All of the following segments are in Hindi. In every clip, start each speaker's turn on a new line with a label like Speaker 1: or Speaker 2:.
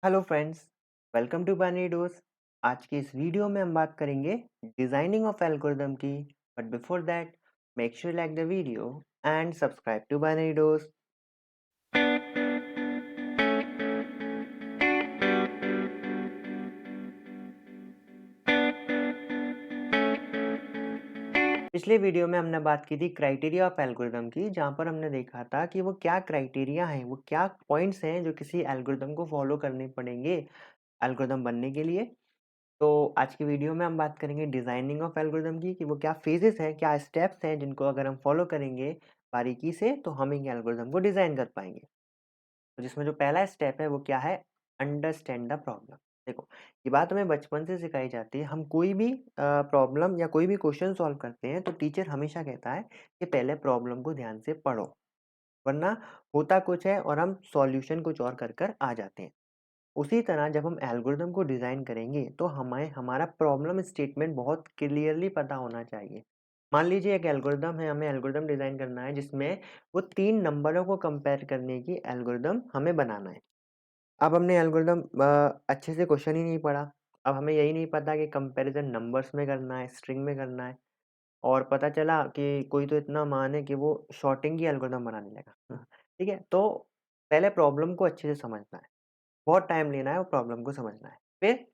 Speaker 1: Hello friends, welcome to Binary Dose. आज की इस वीडियो में हम बात करेंगे डिजाइनिंग ऑफ एल्गोरिदम की। But before that, make sure like the video and subscribe to Binary Dose. पिछले वीडियो में हमने बात की थी क्राइटेरिया ऑफ एल्गोरिदम की, जहां पर हमने देखा था कि वो क्या क्राइटेरिया हैं, वो क्या पॉइंट्स हैं जो किसी एल्गोरिदम को फॉलो करने पड़ेंगे एल्गोरिदम बनने के लिए। तो आज की वीडियो में हम बात करेंगे डिज़ाइनिंग ऑफ एल्गोरिदम की, कि वो क्या फेजेस हैं, क्या स्टेप्स हैं जिनको अगर हम फॉलो करेंगे बारीकी से तो हम एक एल्गोरिदम को डिज़ाइन कर पाएंगे। तो जिसमें जो पहला स्टेप है वो क्या है, अंडरस्टैंड द प्रॉब्लम। देखो, ये बात हमें बचपन से सिखाई जाती है। हम कोई भी प्रॉब्लम या कोई भी क्वेश्चन सॉल्व करते हैं तो टीचर हमेशा कहता है कि पहले प्रॉब्लम को ध्यान से पढ़ो, वरना होता कुछ है और हम सॉल्यूशन कुछ और कर कर आ जाते हैं। उसी तरह जब हम एल्गोरिदम को डिज़ाइन करेंगे तो हमें हमारा प्रॉब्लम स्टेटमेंट बहुत क्लियरली पता होना चाहिए। मान लीजिए एक एल्गोरिदम है, हमें एल्गोरिदम डिज़ाइन करना है जिसमें वो 3 नंबरों को कंपेयर करने की एल्गोरिदम हमें बनाना है। अब हमने एल्गोरिदम अच्छे से क्वेश्चन ही नहीं पढ़ा। अब हमें यही नहीं पता कि कंपैरिज़न नंबर्स में करना है, स्ट्रिंग में करना है, और पता चला कि कोई तो इतना महान है कि वो सॉर्टिंग की एल्गोरिदम बनाने लगा। ठीक है? तो पहले प्रॉब्लम को अच्छे से समझना है। बहुत टाइम लेना है वो प्रॉब्लम को समझना है। फिर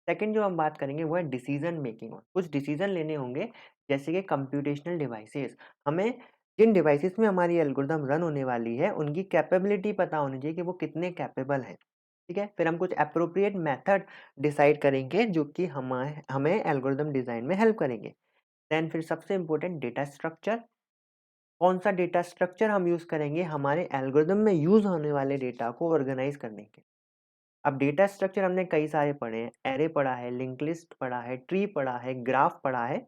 Speaker 1: सेकंड जो हम बात करेंगे वो है डिसीजन मेकिंग। कुछ डिसीजन लेने होंगे, जैसे कि कंप्यूटेशनल डिवाइसेस। हमें जिन डिवाइसेस में हमारी एल्गोरिदम रन होने वाली है उनकी कैपेबिलिटी पता होनी चाहिए कि वो कितने कैपेबल हैं। ठीक है? फिर हम कुछ एप्रोप्रिएट मेथड डिसाइड करेंगे जो कि हमें हमें एल्गोरिदम डिजाइन में हेल्प करेंगे। देन फिर सबसे इंपॉर्टेंट डेटा स्ट्रक्चर। कौन सा डेटा स्ट्रक्चर हम यूज करेंगे हमारे एल्गोरिदम में यूज होने वाले डेटा को ऑर्गेनाइज करने के। अब डेटा स्ट्रक्चर हमने कई सारे पढ़े हैं, एरे पढ़ा है, लिंक लिस्ट पढ़ा है, ट्री पढ़ा है, ग्राफ पढ़ा है।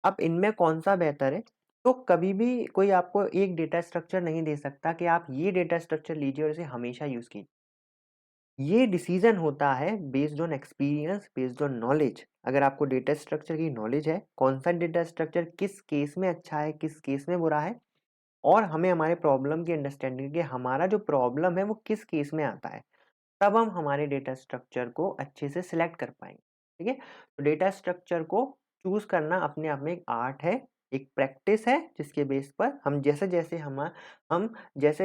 Speaker 1: अब इनमें कौन सा बेहतर है? तो कभी भी कोई आपको एक डेटा स्ट्रक्चर नहीं दे सकता कि आप ये डेटा स्ट्रक्चर लीजिए और इसे हमेशा यूज कीजिए। ये डिसीजन होता है based on experience, based on knowledge. अगर आपको डेटा स्ट्रक्चर की नॉलेज है, कौन सा डेटा स्ट्रक्चर किस केस में अच्छा है, किस केस में बुरा है, और हमें हमारे प्रॉब्लम की अंडरस्टैंडिंग कि हमारा जो प्रॉब्लम है वो किस केस में आता है, तब हम हमारे डेटा स्ट्रक्चर को अच्छे से सिलेक्ट कर पाएंगे। ठीक है? तो डेटा स्ट्रक्चर को चूज करना अपने आप में एक आर्ट है, एक प्रैक्टिस है, जिसके बेस पर हम जैसे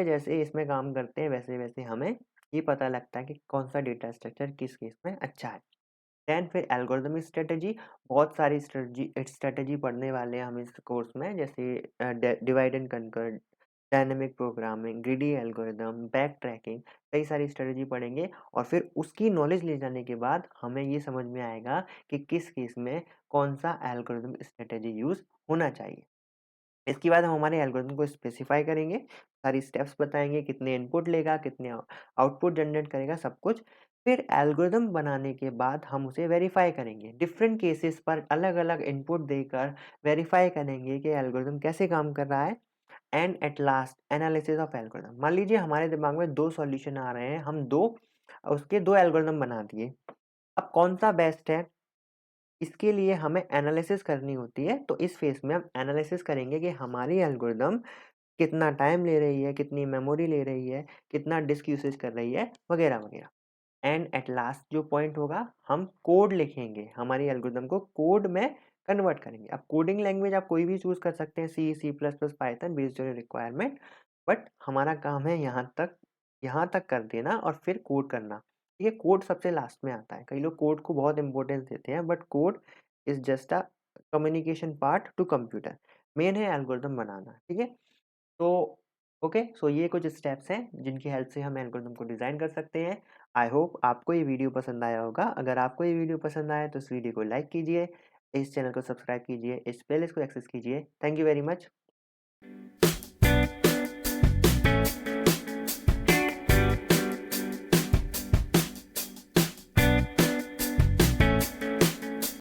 Speaker 1: जैसे इसमें काम करते हैं वैसे वैसे हमें ये पता लगता है कि कौन सा डेटा स्ट्रक्चर किस केस में अच्छा है। देन फिर एल्गोरिदमिक स्ट्रेटेजी। बहुत सारी स्ट्रेटेजी पढ़ने वाले हैं हम इस कोर्स में, जैसे डिवाइड एंड कंकर, dynamic programming, greedy algorithm, back tracking, कई सारी स्ट्रेटेजी पढ़ेंगे। और फिर उसकी नॉलेज ले जाने के बाद हमें ये समझ में आएगा कि किस केस में कौन सा एल्गोरिदम स्ट्रेटेजी यूज होना चाहिए। इसके बाद हम हमारे एल्गोरिथम को स्पेसिफाई करेंगे, सारी स्टेप्स बताएंगे, कितने इनपुट लेगा, कितने आउटपुट जनरेट करेगा, सब कुछ। फिर एल्गोरिथम बनाने के बाद हम उसे वेरीफाई करेंगे, डिफरेंट केसेस पर अलग अलग इनपुट देकर वेरीफाई करेंगे कि एल्गोरिथम कैसे काम कर रहा है। And at last analysis of algorithm. मान लीजिए हमारे दिमाग में दो सॉल्यूशन आ रहे हैं, हम दो उसके दो एल्गोरिथम बना दिए। अब कौन सा बेस्ट है, इसके लिए हमें एनालिसिस करनी होती है। तो इस फेज में हम एनालिसिस करेंगे कि हमारी एल्गोरिदम कितना टाइम ले रही है, कितनी मेमोरी ले रही है, कितना डिस्क यूसेज कर रही है, वगैरह वगैरह। एंड एट लास्ट जो पॉइंट होगा, हम कोड लिखेंगे, हमारी एल्गोरिदम को कोड में कन्वर्ट करेंगे। अब कोडिंग लैंग्वेज आप कोई भी चूज कर सकते हैं, C, C plus plus, Python, based on requirement. But हमारा काम है यहाँ तक कर देना और फिर कोड करना। ये कोड सबसे लास्ट में आता है। कई लोग कोड को बहुत इंपॉर्टेंस देते हैं, but code is just a communication part two computer. Main है एल्गोरिदम बनाना। ठीक है? तो ओके, सो ये कुछ स्टेप्स हैं जिनकी हेल्प से हम एल्गोरिदम को डिज़ाइन कर सकते हैं। आई होप आपको ये वीडियो पसंद आया होगा। अगर आपको ये वीडियो पसंद आया तो इस वीडियो को लाइक कीजिए, इस चैनल को सब्सक्राइब कीजिए, इस प्लेलिस्ट को एक्सेस कीजिए। Thank you very much.